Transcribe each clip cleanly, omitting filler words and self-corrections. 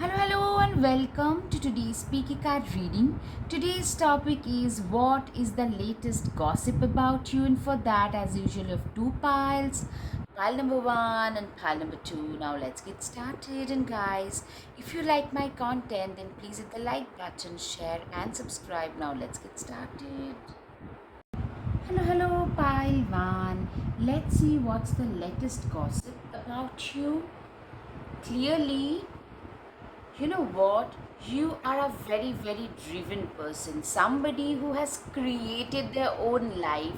Hello, and welcome to today's Speaky Card reading. Today's topic is what is the latest gossip about you, and for that, as usual, you have two piles. Pile number one and pile number two. Now let's get started. And guys, if you like my content, then please hit the like button, share, and subscribe. Now let's get started. Hello, pile one. Let's see what's the latest gossip about you. Clearly, you know what? You are a very driven person. Somebody who has created their own life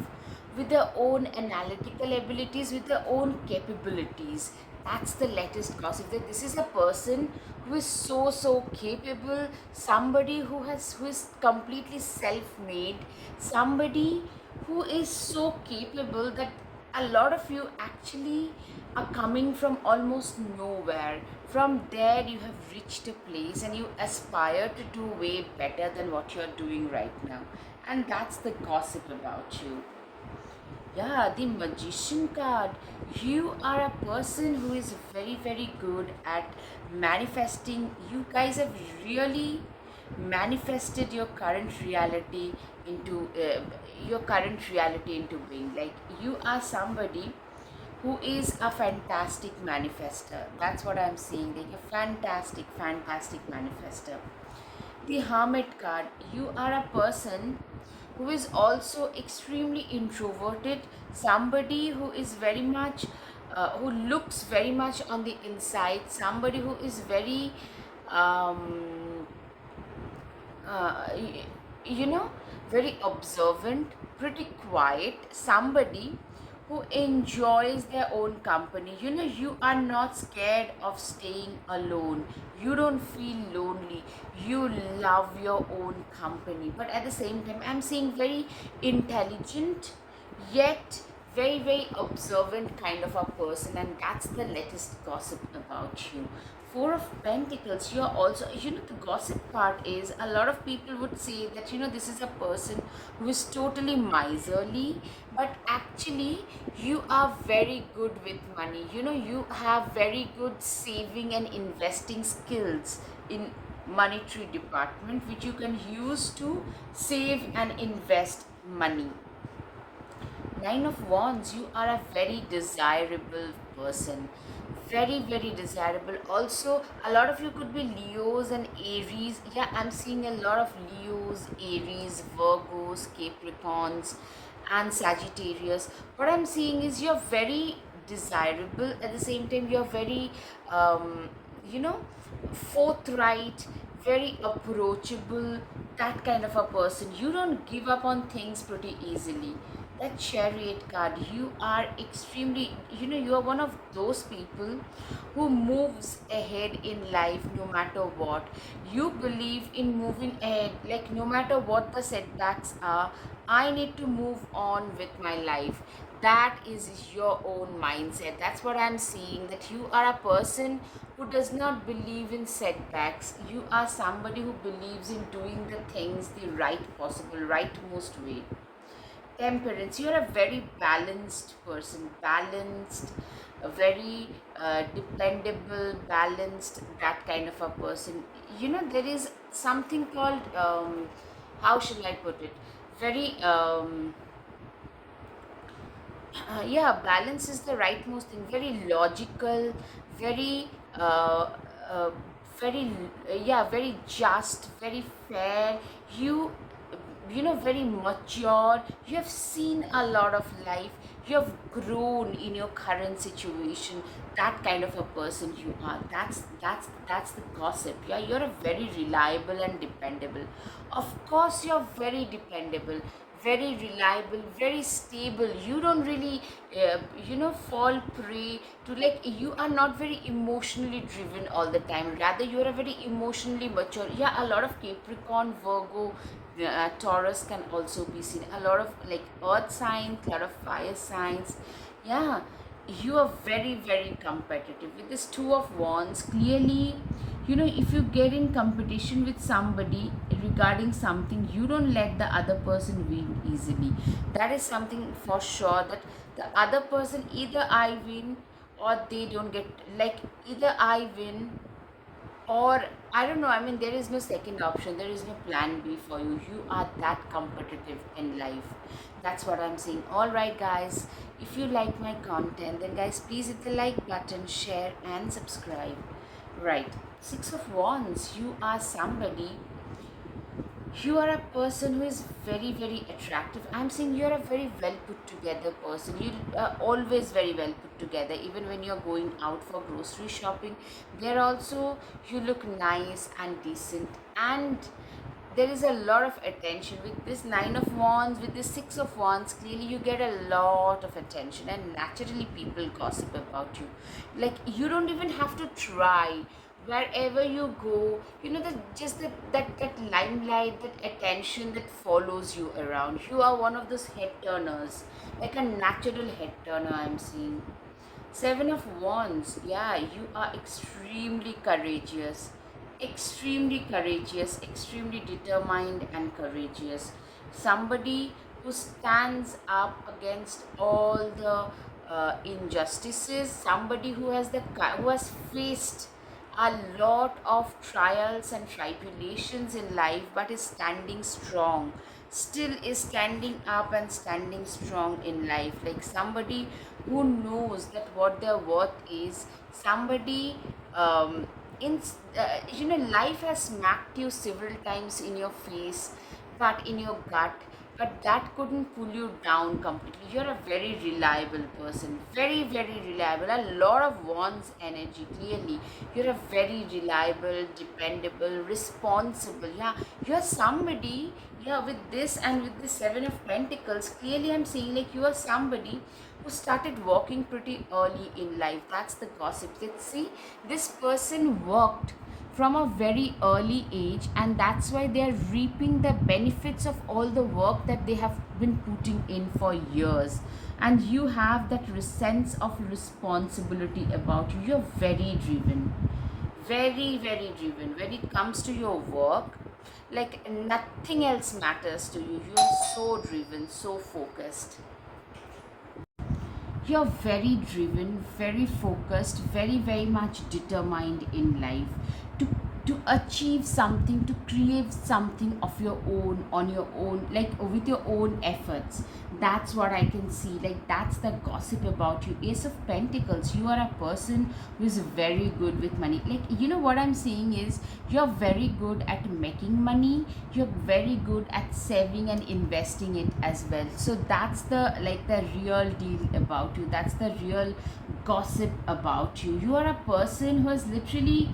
with their own analytical abilities, with their own capabilities. That's the latest gossip. That this is a person who is so capable. Somebody who is completely self-made. Somebody who is so capable that a lot of you actually are coming from almost nowhere. From there, you have reached a place and you aspire to do way better than what you're doing right now. And that's the gossip about you. Yeah, the magician card. You are a person who is very good at manifesting. You guys have really manifested your current reality into being. Like, you are somebody who is a fantastic manifester. That's what I'm saying. Like a fantastic manifester. The Hermit card. You are a person who is also extremely introverted, somebody who is very much who looks very much on the inside, somebody who is very um, y- you know very observant, pretty quiet, somebody who enjoys their own company. You are not scared of staying alone. You don't feel lonely. You love your own company, but at the same time, I'm seeing very intelligent yet very observant kind of a person, and that's the latest gossip about you. Four of Pentacles. You're also, the gossip part is a lot of people would say that, this is a person who is totally miserly, but actually you are very good with money. You have very good saving and investing skills in monetary department, which you can use to save and invest money. Nine of Wands, you are a very desirable person. Very desirable. Also, a lot of you could be Leos and Aries. Yeah, I'm seeing a lot of Leos, Aries, Virgos, Capricorns, and Sagittarius. What I'm seeing is you're very desirable. At the same time, you're very, you know, forthright, very approachable, that kind of a person. You don't give up on things pretty easily. That Chariot card, you are extremely, you are one of those people who moves ahead in life no matter what. You believe in moving ahead, like no matter what the setbacks are, I need to move on with my life. That is your own mindset. That's what I'm seeing, that you are a person who does not believe in setbacks. You are somebody who believes in doing the things the rightmost way. Temperance. You're a very balanced person. Balanced, a very dependable, balanced, that kind of a person. There is something called, how shall I put it? Very, yeah, balance is the rightmost thing. Very logical, very uh, very yeah, very just, very fair. Very mature. You have seen a lot of life. You have grown in your current situation. That kind of a person you are. That's the gossip. Yeah, you're a very reliable and dependable. Of course, you're very dependable, very reliable, very stable. You don't really fall prey to, like, you are not very emotionally driven all the time. Rather, you are a very emotionally mature. Yeah, a lot of Capricorn, Virgo, Taurus can also be seen. A lot of, like, earth signs, a lot of fire signs. Yeah, you are very competitive with this Two of Wands. Clearly, if you get in competition with somebody regarding something, you don't let the other person win easily. That is something for sure, that the other person, either I win or they don't get, like, either I win Or I don't know, I mean, there is no second option, there is no plan B for you. You are that competitive in life. That's what I'm saying. All right, guys, if you like my content, then guys, please hit the like button, share, and subscribe. Right. Six of Wands, you are somebody, you are a person who is very very attractive. I'm saying you're a very well put together person. You are always very well put together. Even when you're going out for grocery shopping, there also you look nice and decent, and there is a lot of attention with this Nine of Wands, with this Six of Wands. Clearly you get a lot of attention, and naturally people gossip about you. Like, you don't even have to try. Wherever you go, you know, that just that limelight, that attention that follows you around. You are one of those head turners, like a natural head turner, I'm seeing. Seven of Wands, yeah, you are extremely courageous, extremely determined and courageous. Somebody who stands up against all the injustices. Somebody who has who has faced a lot of trials and tribulations in life, but is standing strong, still is standing up and standing strong in life. Like somebody who knows that what their worth is. Somebody, in you know, life has smacked you several times in your face, but in your gut, but that couldn't pull you down completely. You're a very reliable person, very very reliable. A lot of Wands energy. Clearly you're a very reliable, dependable, responsible. Yeah, you're somebody. Yeah, with this and with the Seven of Pentacles, clearly I'm seeing like you are somebody who started working pretty early in life. That's the gossip. Let's see, this person worked from a very early age, and that's why they are reaping the benefits of all the work that they have been putting in for years. And you have that sense of responsibility about you. You're very driven, very very driven when it comes to your work. Like nothing else matters to you. You're so driven, so focused. You're very driven, very focused, very very much determined in life to achieve something, to create something of your own, on your own, like with your own efforts. That's what I can see. Like, that's the gossip about you. Ace of Pentacles, you are a person who is very good with money. Like, you know what I'm saying is, you're very good at making money, you're very good at saving and investing it as well. So that's the, like, the real deal about you. That's the real gossip about you. You are a person who has literally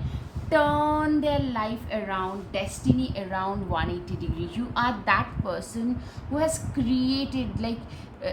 turn their life around, destiny around 180 degrees. You are that person who has created, like,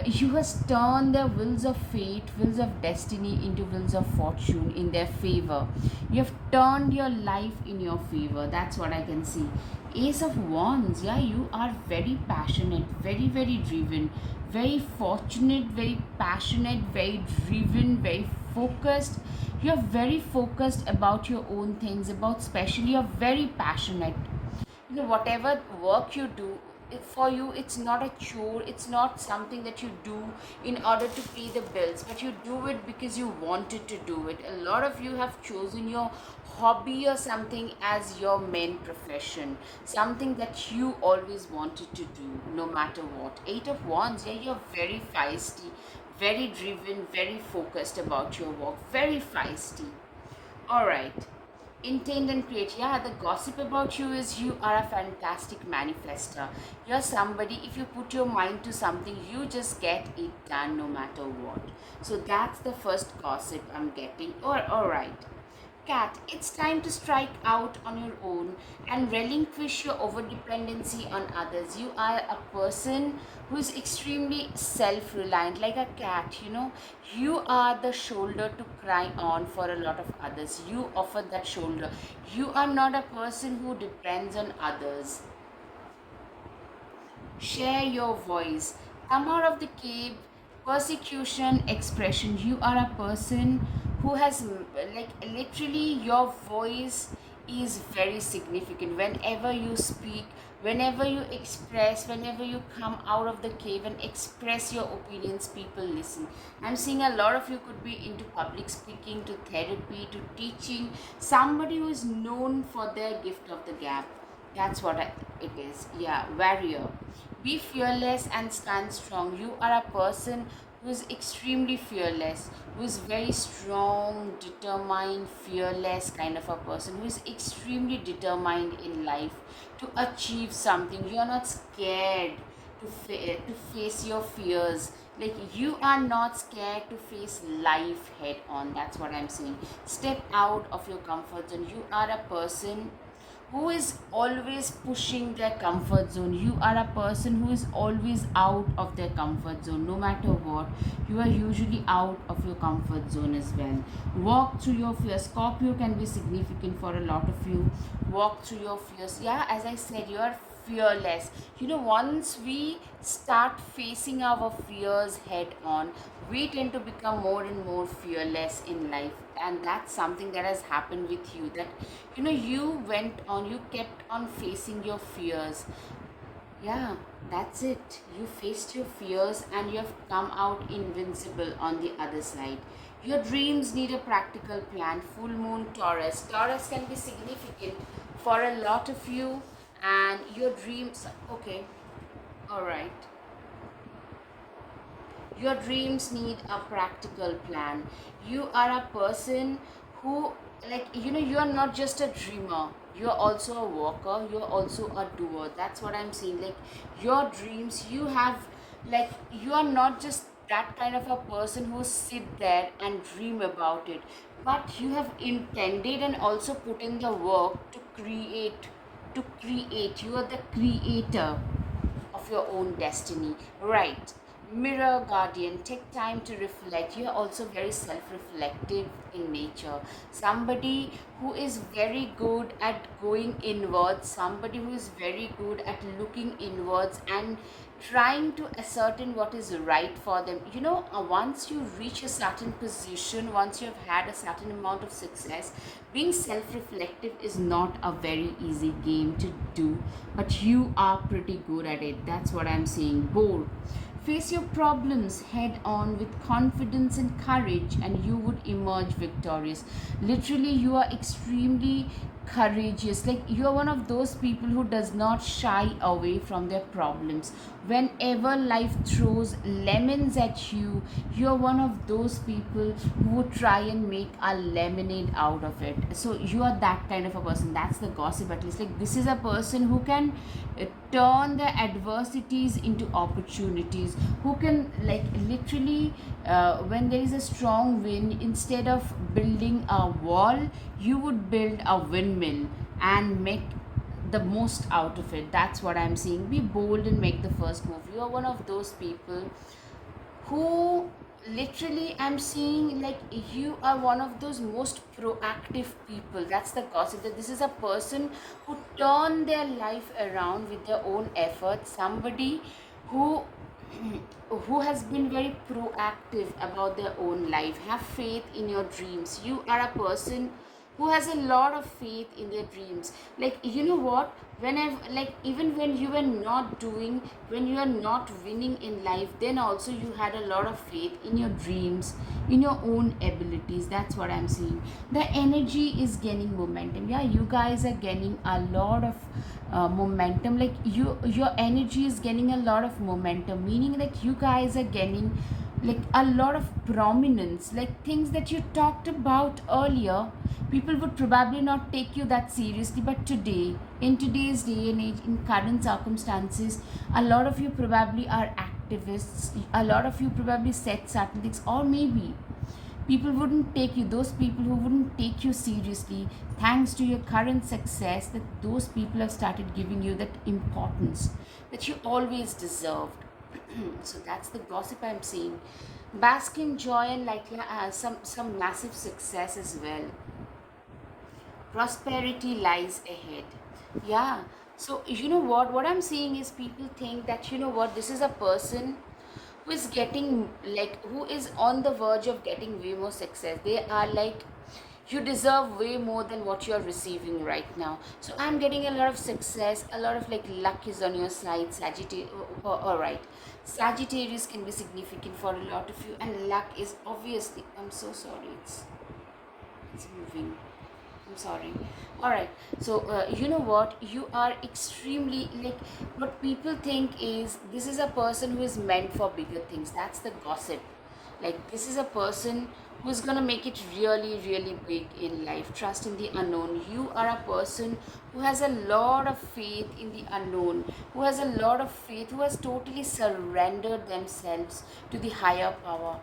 you has turned their wills of fate, wills of destiny into wills of fortune in their favor. You have turned your life in your favor. That's what I can see. Ace of Wands, yeah, you are very passionate, very very driven, very fortunate, very passionate, very driven, very focused. You're very focused about your own things, about, especially you're very passionate. You know, whatever work you do, for you it's not a chore, it's not something that you do in order to pay the bills, but you do it because you wanted to do it. A lot of you have chosen your hobby or something as your main profession, something that you always wanted to do no matter what. Eight of Wands, yeah, you're very feisty, very driven, very focused about your work, very feisty. All right. Intent and create. Yeah, the gossip about you is you are a fantastic manifester. You're somebody, if you put your mind to something, you just get it done no matter what. So that's the first gossip I'm getting. Or all right. Cat, it's time to strike out on your own and relinquish your overdependency on others. You are a person who is extremely self reliant, like a cat, you know. You are the shoulder to cry on for a lot of others. You offer that shoulder. You are not a person who depends on others. Share your voice. Come out of the cave. Persecution, expression. You are a person who has, like, literally your voice is very significant. Whenever you speak, whenever you express, whenever you come out of the cave and express your opinions, people listen. I'm seeing a lot of you could be into public speaking, to therapy, to teaching, somebody who is known for their gift of the gab. That's what it is. Yeah, warrior. Be fearless and stand strong. You are a person who is extremely fearless, who is very strong, determined, fearless kind of a person, who is extremely determined in life to achieve something. You are not scared to face your fears. Like, you are not scared to face life head on. That's what I'm saying. Step out of your comfort zone. You are a person who is always pushing their comfort zone. You are a person who is always out of their comfort zone. No matter what, you are usually out of your comfort zone as well. Walk through your fears. Scorpio can be significant for a lot of you. Walk through your fears. Yeah, as I said, you are fearless. Once we start facing our fears head on, we tend to become more and more fearless in life. And that's something that has happened with you, that you kept on facing your fears. Yeah, that's it. You faced your fears and you have come out invincible on the other side. Your dreams need a practical plan. Full moon, Taurus. Taurus can be significant for a lot of you, and your dreams. Okay, all right. Your dreams need a practical plan. You are a person who, you are not just a dreamer. You're also a walker. You're also a doer. That's what I'm saying. Like, your dreams, you are not just that kind of a person who sit there and dream about it, but you have intended and also put in the work to create. You are the creator of your own destiny, right? Mirror guardian, take time to reflect. You're also very self-reflective in nature. Somebody who is very good at going inwards, somebody who is very good at looking inwards and trying to ascertain what is right for them. Once you reach a certain position, once you have had a certain amount of success, being self-reflective is not a very easy game to do, but you are pretty good at it. That's what I'm saying. Bold. Face your problems head on with confidence and courage, and you would emerge victorious. Literally, you are extremely courageous. Like, you are one of those people who does not shy away from their problems. Whenever life throws lemons at you, you are one of those people who would try and make a lemonade out of it. So you are that kind of a person. That's the gossip, at least. Like, this is a person who can turn the adversities into opportunities, who can, like, literally, when there is a strong wind, instead of building a wall, you would build a windmill and make the most out of it. That's what I'm seeing. Be bold and make the first move. You are one of those people who, literally, I'm seeing, like, you are one of those most proactive people. That's the gossip, that this is a person who turn their life around with their own effort. Somebody who who has been very proactive about their own life. Have faith in your dreams. You are a person who has a lot of faith in their dreams. Like, you know what, whenever, like, even when you were not doing, when you are not winning in life, then also you had a lot of faith in your dreams, in your own abilities. That's what I'm seeing. The energy is gaining momentum. Yeah, you guys are gaining a lot of momentum. Like, your energy is gaining a lot of momentum, meaning that you guys are gaining, like, a lot of prominence. Like, things that you talked about earlier, people would probably not take you that seriously, but today, in today's day and age, in current circumstances, a lot of you probably are activists. A lot of you probably said certain things, or maybe people wouldn't take you, those people who wouldn't take you seriously, thanks to your current success, that those people have started giving you that importance that you always deserved. So that's the gossip I'm seeing. Bask in joy and, like, some massive success as well. Prosperity lies ahead. Yeah. So, what I'm seeing is, people think that, this is a person who is getting, like, who is on the verge of getting way more success. They are like, You deserve way more than what you're receiving right now. So I'm getting a lot of success, a lot of like luck is on your side, Sagittarius. All right, Sagittarius can be significant for a lot of you, and luck is obviously. I'm so sorry. It's moving. I'm sorry. All right. So, you know what? You are extremely like what people think is this is a person who is meant for bigger things. That's the gossip. Like, this is a person who's gonna make it really, really big in life. Trust in the unknown. You are a person who has a lot of faith in the unknown, who has a lot of faith, who has totally surrendered themselves to the higher power.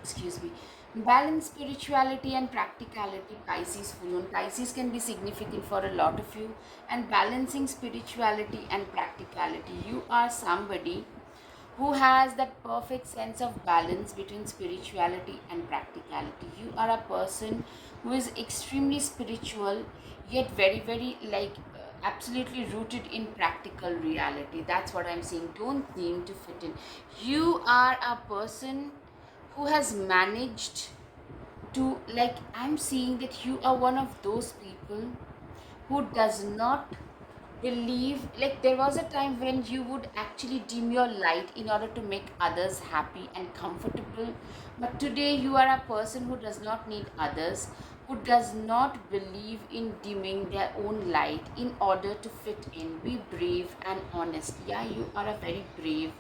Excuse me. Balance spirituality and practicality. Pisces full moon. Pisces can be significant for a lot of you, and balancing spirituality and practicality. You are somebody who has that perfect sense of balance between spirituality and practicality. You are a person who is extremely spiritual, yet very, very like absolutely rooted in practical reality. That's what I'm saying. Don't seem to fit in. You are a person who has managed to, like, I'm seeing that you are one of those people who does not believe, like, there was a time when you would actually dim your light in order to make others happy and comfortable, but today you are a person who does not need others, who does not believe in dimming their own light in order to fit in. Be brave and honest. Yeah, you are a very brave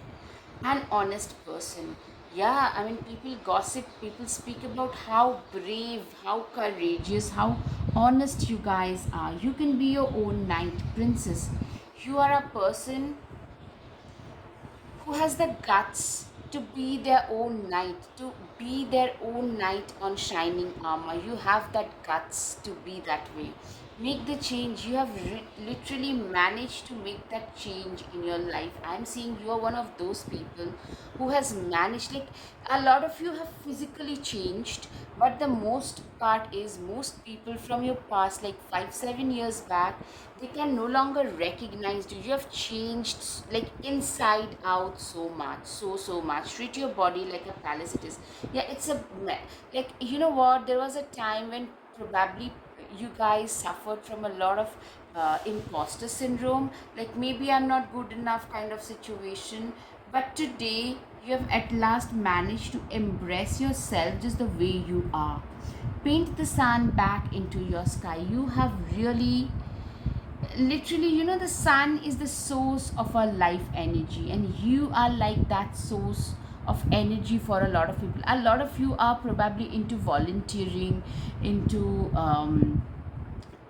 an honest person. Yeah, I mean, people gossip, people speak about how brave, how courageous, how honest you guys are. You can be your own knight, princess. You are a person who has the guts to be their own knight, to be their own knight on shining armor. You have that guts to be that way. Make the change. You have literally managed to make that change in your life. I'm seeing you are one of those people who has managed, like, a lot of you have physically changed, but the most part is most people from your past, like 5 7 years back, they can no longer recognize you. You have changed, like, inside out so much, so much. Treat your body like a palace it is. Yeah, it's a like, you know what, there was a time when probably you guys suffered from a lot of imposter syndrome, like maybe I'm not good enough kind of situation, but today you have at last managed to embrace yourself just the way you are. Paint the sun back into your sky. You have really, literally, the sun is the source of our life energy, and you are like that source of energy for a lot of people. A lot of you are probably into volunteering, into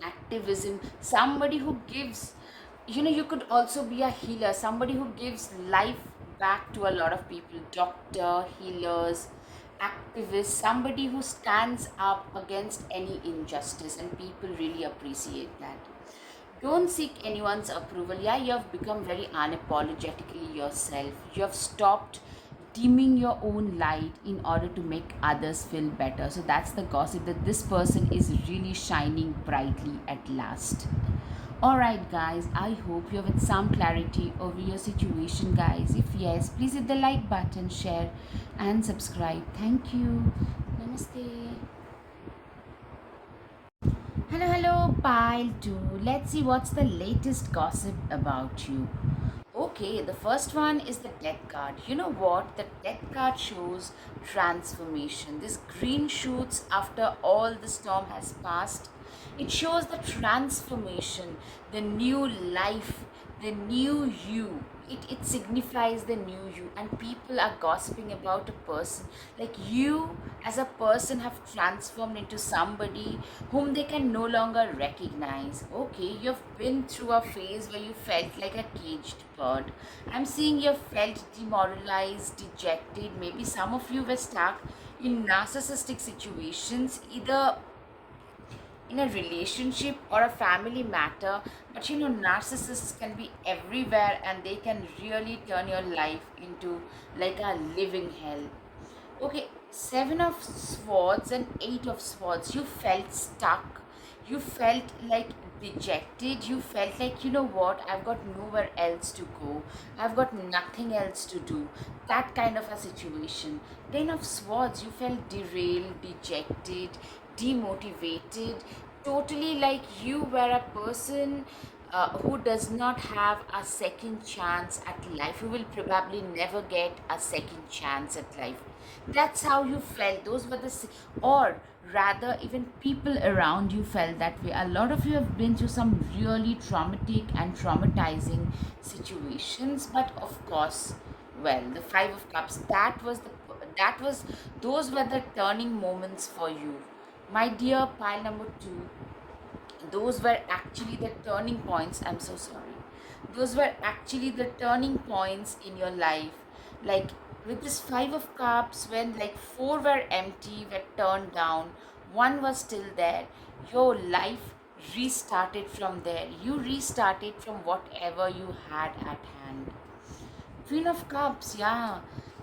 activism, somebody who gives, you could also be a healer, somebody who gives life back to a lot of people. Doctor, healers, activists, somebody who stands up against any injustice, and people really appreciate that. Don't seek anyone's approval. Yeah, you have become very unapologetically yourself. You have stopped dimming your own light in order to make others feel better. So that's the gossip, that this person is really shining brightly at last. Alright, guys, I hope you have had some clarity over your situation, guys. If yes, please hit the like button, share, and subscribe. Thank you. Namaste. Hello, hello, pile 2. Let's see what's the latest gossip about you. Okay, the first one is the death card. You know what? The death card shows transformation. This green shoots after all the storm has passed. It shows the transformation, the new life, the new you. It signifies the new you, and people are gossiping about a person. Like, you as a person have transformed into somebody whom they can no longer recognize. Okay, you've been through a phase where you felt like a caged bird. I'm seeing you felt demoralized, dejected. Maybe some of you were stuck in narcissistic situations, either in a relationship or a family matter. But narcissists can be everywhere, and they can really turn your life into like a living hell. Okay, Seven of Swords and Eight of Swords. You felt stuck. You felt like dejected. You felt like, what, I've got nowhere else to go. I've got nothing else to do. That kind of a situation. Ten of Swords. You felt derailed, dejected. demotivated, totally like you were a person who does not have a second chance at life. You will probably never get a second chance at life. That's how you felt. Those were or rather, even people around you felt that way. A lot of you have been through some really traumatic and traumatizing situations, but of course, well, the Five of Cups, that was those were the turning moments for you, my dear pile number two. Those were actually the turning points. I'm so sorry. Those were actually the turning points in your life. Like with this Five of Cups, when like four were empty, were turned down, one was still there, your life restarted from there. You restarted from whatever you had at hand. Queen of Cups, yeah.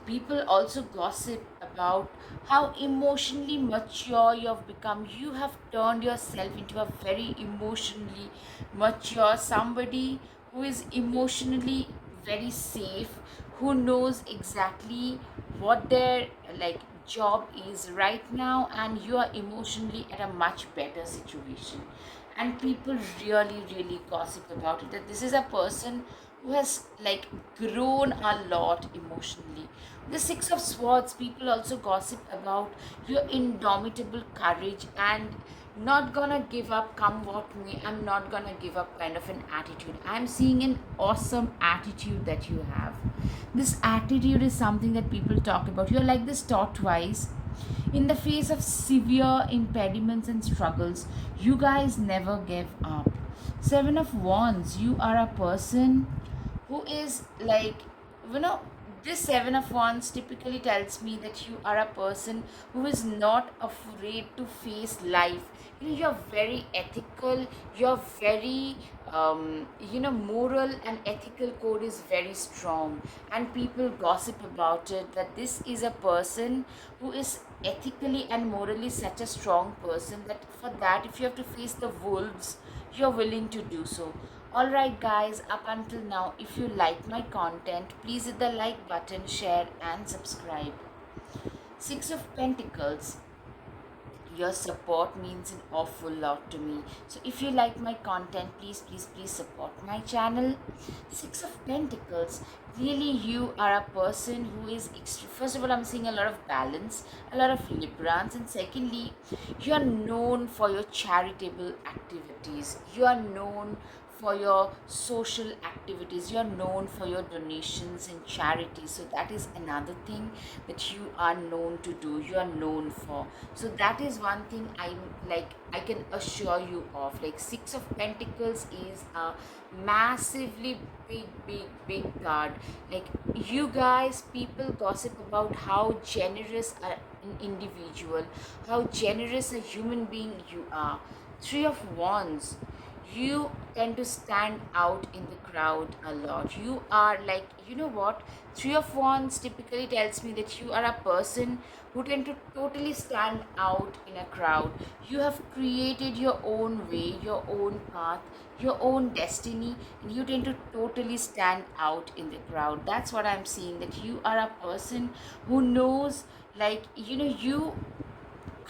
People also gossip about how emotionally mature you have become. You have turned yourself into a very emotionally mature somebody who is emotionally very safe, who knows exactly what their like job is right now, and you are emotionally at a much better situation. And people really, really gossip about it, that this is a person who has like grown a lot emotionally. The Six of Swords, people also gossip about your indomitable courage and not gonna give up come what may. I'm not gonna give up kind of an attitude. I'm seeing an awesome attitude that you have. This attitude is something that people talk about. You're like this tortoise. In the face of severe impediments and struggles, you guys never give up. Seven of Wands, you are a person who is like, you know, this Seven of Wands typically tells me that you are a person who is not afraid to face life. You know, you're very ethical, you're very moral and ethical code is very strong, and people gossip about it, that this is a person who is ethically and morally such a strong person that for that, if you have to face the wolves, you're willing to do so. Alright, guys, up until now, if you like my content, please hit the like button, share, and subscribe. Six of Pentacles, your support means an awful lot to me. So if you like my content, please support my channel. Six of Pentacles, really you are a person who is first of all, I'm seeing a lot of balance, a lot of librance, and secondly, you are known for your charitable activities. You are known for your social activities. You're known for your donations and charities. So that is another thing that you are known to do, you are known for. So that is one thing I can assure you of. Like Six of Pentacles is a massively big card. Like you guys, people gossip about how generous an individual, how generous a human being you are. Three of Wands, you tend to stand out in the crowd a lot. You are like, you know what, Three of Wands typically tells me that you are a person who tend to totally stand out in a crowd. You have created your own way, your own path, your own destiny, and you tend to totally stand out in the crowd. That's what I'm seeing, that you are a person who knows, like, you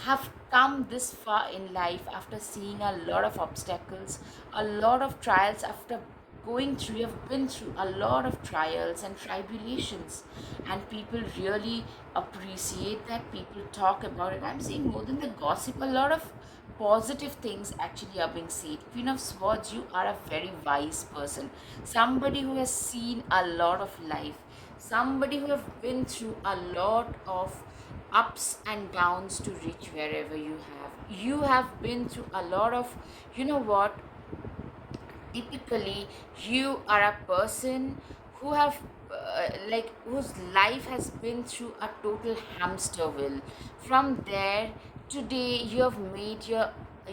have come this far in life after seeing a lot of obstacles, a lot of trials, after you have been through a lot of trials and tribulations, and people really appreciate that. People talk about it. I'm seeing more than the gossip, a lot of positive things actually are being said. Queen of Swords, you are a very wise person, somebody who has seen a lot of life, somebody who have been through a lot of ups and downs to reach wherever you have. You have been through a lot of, you know what, typically you are a person who have whose life has been through a total hamster wheel. From there, today you have made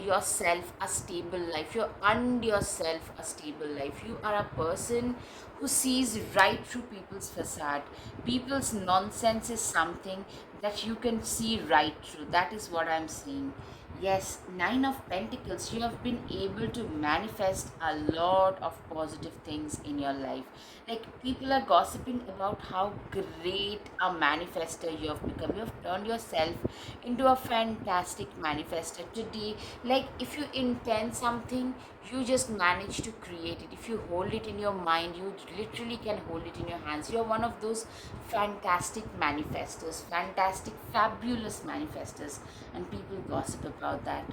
yourself a stable life, you earned yourself a stable life. You are a person who sees right through people's facade. People's nonsense is something that you can see right through. That is what I'm seeing. Yes, Nine of Pentacles, you have been able to manifest a lot of positive things in your life. Like, people are gossiping about how great a manifester you have become. You have turned yourself into a fantastic manifester today. Like, if you intend something, you just manage to create it. If you hold it in your mind, you literally can hold it in your hands. You're one of those fantastic manifestors, fantastic, fabulous manifestors, and people gossip about that.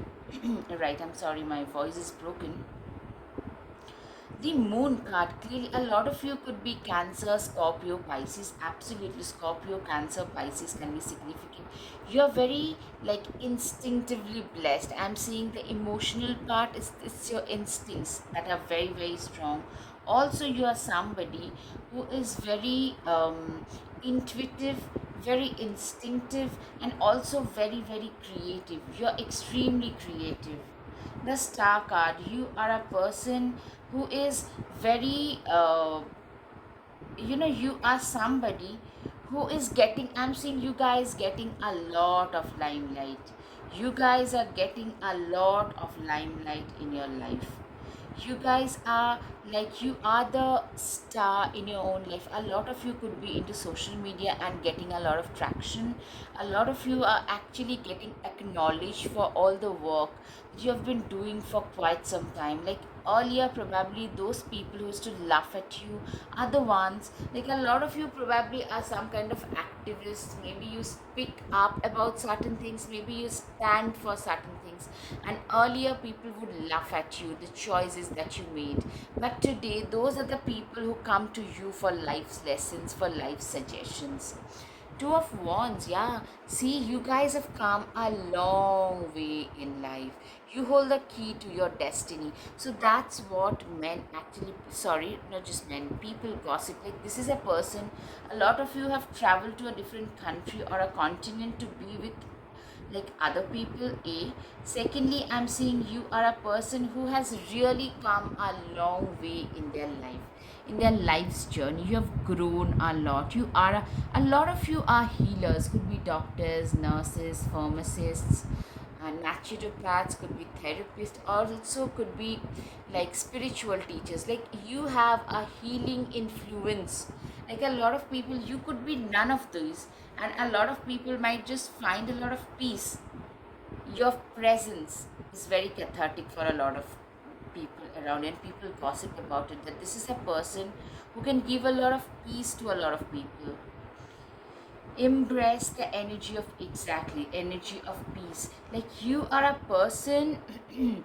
Right, I'm sorry, my voice is broken. The moon card, clearly a lot of you could be Cancer, Scorpio, Pisces. Absolutely, Scorpio, Cancer, Pisces can be significant. You're very like instinctively blessed. I'm seeing the emotional part is it's your instincts that are very, very strong. Also, you are somebody who is very intuitive, very instinctive, and also very, very creative. You're extremely creative. The star card, you are a person who is very you are somebody who is getting, I'm seeing you guys getting a lot of limelight. You guys are getting a lot of limelight in your life. You guys are like, you are the star in your own life. A lot of you could be into social media and getting a lot of traction. A lot of you are actually getting acknowledged for all the work that you have been doing for quite some time. Like, earlier, probably those people who used to laugh at you are the ones, like, a lot of you probably are some kind of activists. Maybe you speak up about certain things, maybe you stand for certain things, and earlier people would laugh at you, the choices that you made. But today, those are the people who come to you for life's lessons, for life suggestions. Two of Wands, yeah. See, you guys have come a long way in life. You hold the key to your destiny. So that's what men actually, sorry, not just men, people gossip. Like, this is a person, a lot of you have traveled to a different country or a continent to be with like other people. A, secondly, I'm seeing you are a person who has really come a long way in their life, in their life's journey. You have grown a lot. You are a lot of you are healers, could be doctors, nurses, pharmacists, naturopaths, could be therapists, also could be like spiritual teachers. Like, you have a healing influence. Like, a lot of people, you could be none of these, and a lot of people might just find a lot of peace. Your presence is very cathartic for a lot of people around, and people gossip about it, that this is a person who can give a lot of peace to a lot of people. Embrace the energy of, exactly, energy of peace. Like, you are a person who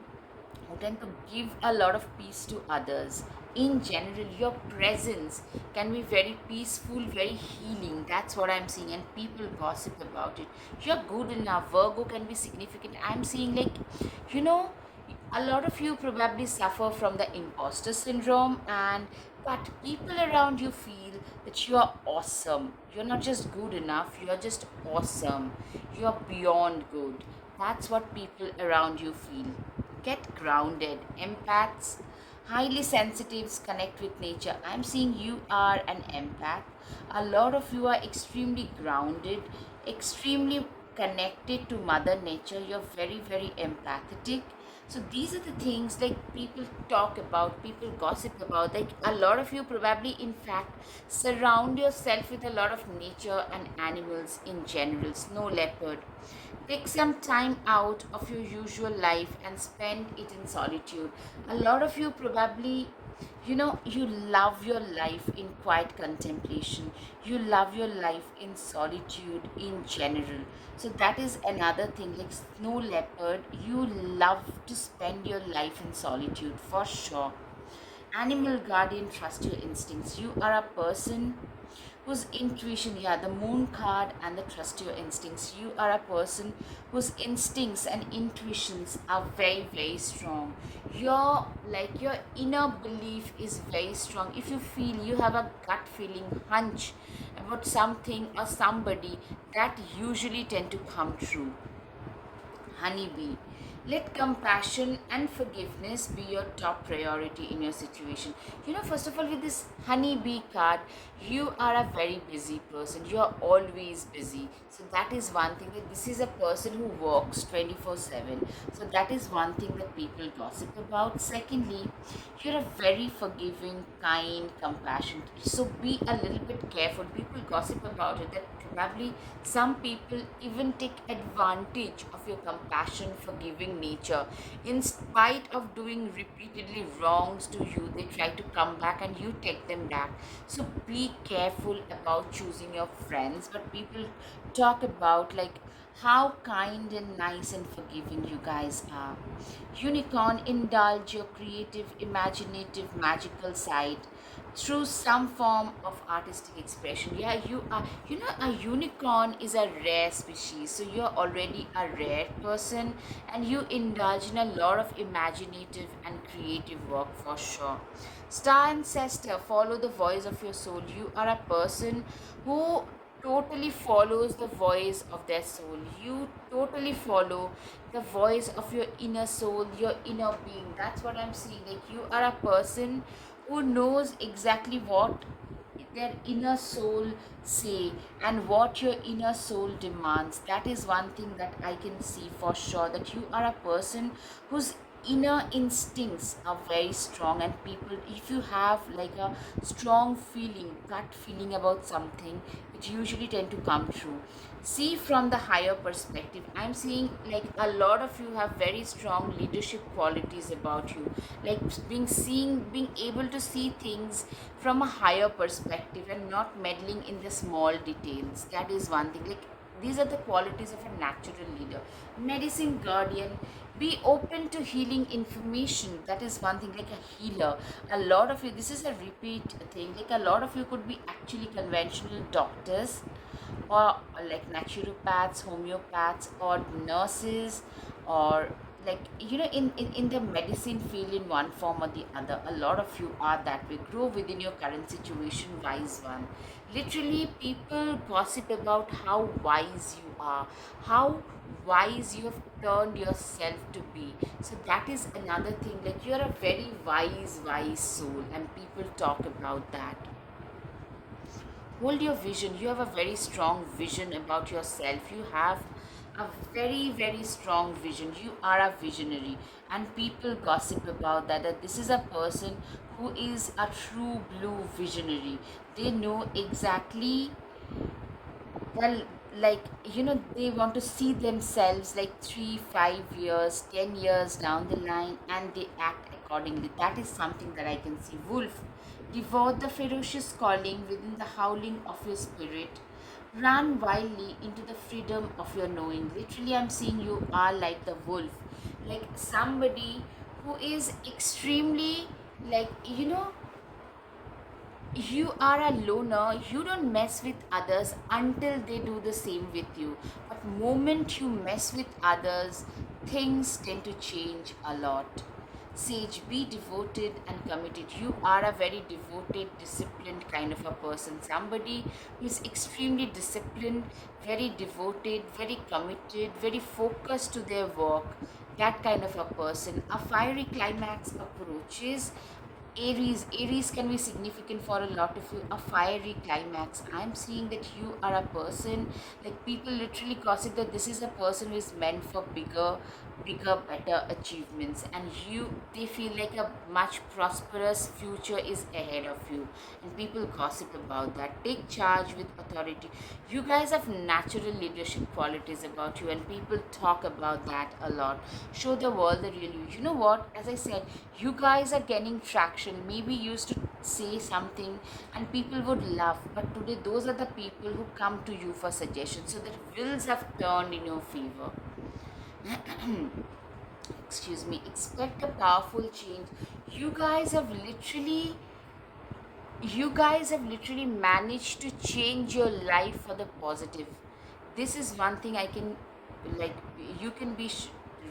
tend to give a lot of peace to others. In general, your presence can be very peaceful, very healing. That's what I'm seeing, and people gossip about it. You're good enough. Virgo can be significant. I'm seeing, like, you know, a lot of you probably suffer from the imposter syndrome, and but people around you feel that you are awesome. You're not just good enough, you're just awesome. You're beyond good. That's what people around you feel. Get grounded. Empaths, highly sensitives, connect with nature. I'm seeing you are an empath. A lot of you are extremely grounded, extremely connected to Mother Nature. You're very, very empathetic. So these are the things like people talk about, people gossip about. Like, a lot of you probably, in fact, surround yourself with a lot of nature and animals in general. Snow leopard. Take some time out of your usual life and spend it in solitude. A lot of you probably, you love your life in quiet contemplation. You love your life in solitude in general. So that is another thing. Like, snow leopard, you love to spend your life in solitude for sure. Animal guardian, trust your instincts. You are a person whose intuition, yeah, the moon card and the trust your instincts. You are a person whose instincts and intuitions are very, very strong. Your inner belief is very strong. If you feel, you have a gut feeling, hunch about something or somebody, that usually tend to come true. Honeybee, Let compassion and forgiveness be your top priority in your situation. First of all, with this honeybee card, you are a very busy person. You are always busy. So that is one thing, that this is a person who works 24/7. So that is one thing that people gossip about. Secondly, you're a very forgiving, kind, compassionate. So be a little bit careful. People gossip about it that probably some people even take advantage of your compassion, forgiving nature. In spite of doing repeatedly wrongs to you, they try to come back and you take them back. So be careful about choosing your friends. But people talk about like how kind and nice and forgiving you guys are. Unicorn, indulge your creative, imaginative, magical side through some form of artistic expression. Yeah, you are, a unicorn is a rare species, so you're already a rare person and you indulge in a lot of imaginative and creative work for sure. Star ancestor, follow the voice of your soul. You are a person who totally follows the voice of their soul. You totally follow the voice of your inner soul, your inner being. That's what I'm seeing. Like you are a person who knows exactly what their inner soul say and what your inner soul demands. That is one thing that I can see for sure, that you are a person whose inner instincts are very strong. And people, if you have like a strong feeling, gut feeling about something, it usually tend to come true. See from the higher perspective, I'm seeing like a lot of you have very strong leadership qualities about you, like being able to see things from a higher perspective and not meddling in the small details. That is one thing. Like these are the qualities of a natural leader. Medicine guardian, be open to healing information. That is one thing, like a healer. A lot of you, this is a repeat thing, like a lot of you could be actually conventional doctors, or like naturopaths, homeopaths, or nurses, or like in the medicine field in one form or the other. A lot of you are that way. Grow within your current situation, wise one. Literally, people gossip about how wise you are, how wise you have turned yourself to be. So that is another thing, like you're a very wise soul and people talk about that. Hold your vision. You have a very strong vision about yourself. You have a very strong vision. You are a visionary, and people gossip about that, that this is a person who is a true blue visionary. They know exactly, well, like they want to see themselves like 3 5 years 10 years down the line, and they act accordingly. That is something that I can see. Wolf, devour the ferocious calling within the howling of your spirit. Run wildly into the freedom of your knowing. Literally, I'm seeing you are like the wolf, like somebody who is extremely, like you are a loner. You don't mess with others until they do the same with you. But moment you mess with others, things tend to change a lot. Sage, be devoted and committed. You are a very devoted, disciplined kind of a person. Somebody who is extremely disciplined, very devoted, very committed, very focused to their work. That kind of a person. A fiery climax approaches. Aries can be significant for a lot of you. A fiery climax. I'm seeing that you are a person, like people literally gossip that this is a person who is meant for bigger, better achievements, and they feel like a much prosperous future is ahead of you, and people gossip about that. Take charge with authority. You guys have natural leadership qualities about you, and people talk about that a lot. Show the world the real you. You know what, as I said, you guys are gaining traction. Maybe you used to say something and people would laugh, but today those are the people who come to you for suggestions, so that wheels have turned in your favor. Excuse me. Expect a powerful change. you guys have literally you guys have literally managed to change your life for the positive. This is one thing I can, like, you can be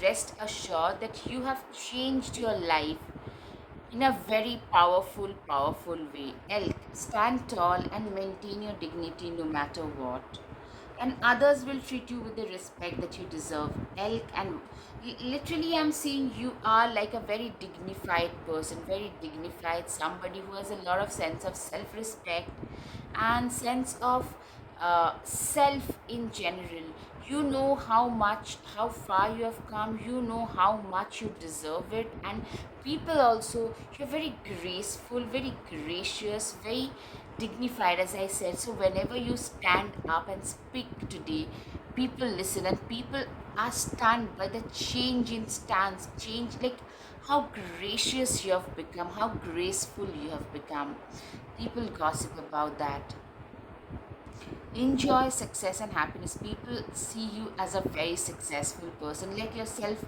rest assured that you have changed your life in a very powerful way. Elk, stand tall and maintain your dignity no matter what. and others will treat you with the respect that you deserve. Elk, and literally, I'm seeing you are like a very dignified person, very dignified, somebody who has a lot of sense of self respect and sense of self in general. You know how far you have come, you know how much you deserve it, and people also, you're very graceful, very gracious, very dignified, as I said. So whenever you stand up and speak today, people listen, and people are stunned by the change in stance, change, like how gracious you have become, how graceful you have become. People gossip about that. Enjoy success and happiness. People see you as a very successful person. Let yourself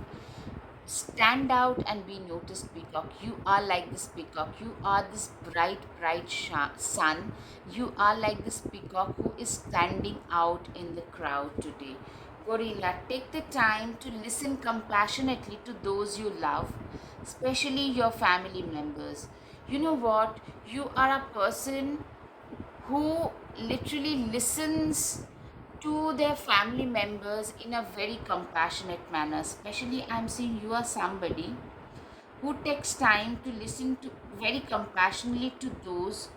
stand out and be noticed, peacock. You are like this peacock. You are this bright, bright sun. You are like this peacock who is standing out in the crowd today. Gorilla, take the time to listen compassionately to those you love, especially your family members. You know what? You are a person who literally listens to their family members in a very compassionate manner. Especially, I'm seeing you are somebody who takes time to listen to very compassionately to those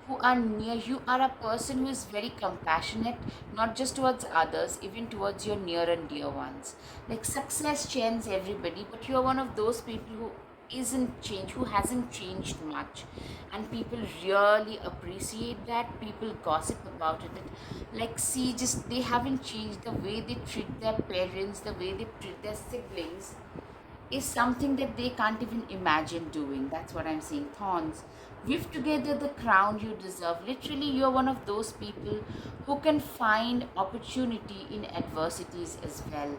who are near. You are a person who is very compassionate, not just towards others, even towards your near and dear ones. Like success changes everybody, but you are one of those people who isn't changed, who hasn't changed much, and people really appreciate that. People gossip about it. Like, see, just they haven't changed. The way they treat their parents, the way they treat their siblings, is something that they can't even imagine doing. That's what I'm saying. Thorns. Weave together the crown you deserve. Literally, you're one of those people who can find opportunity in adversities as well.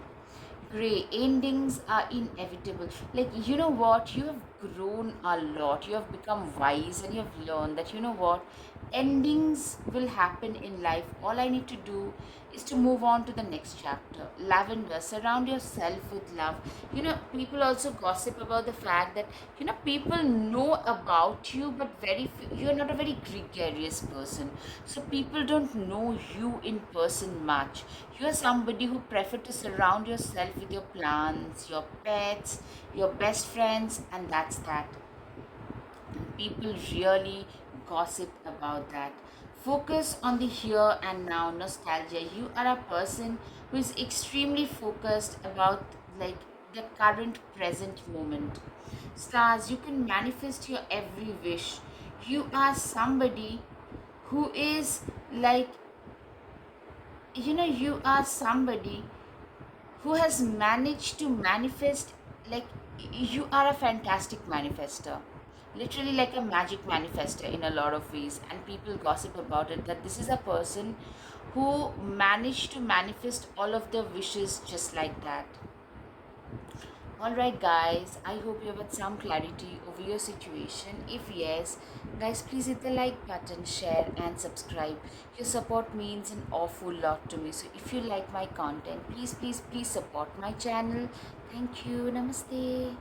Gray, endings are inevitable. Like, you know what? You have grown a lot. You have become wise, and you have learned that, you know what? Endings will happen in life. All I need to do is to move on to the next chapter. Lavender, surround yourself with love. People also gossip about the fact that, people know about you, but you're not a very gregarious person. So people don't know you in person much. You're somebody who prefer to surround yourself with your plants, your pets, your best friends, and that's that. People really gossip about that. Focus on the here and now. Nostalgia. You are a person who is extremely focused about, like, the current present moment. Stars, you can manifest your every wish. You are somebody who is like, you are somebody who has managed to manifest, like, you are a fantastic manifester, literally like a magic manifester in a lot of ways, and people gossip about it, that this is a person who managed to manifest all of their wishes just like that. All right, guys, I hope you have had some clarity over your situation. If yes, guys, please hit the like button, share, and subscribe. Your support means an awful lot to me. So, if you like my content, please, please, please support my channel. Thank you. Namaste.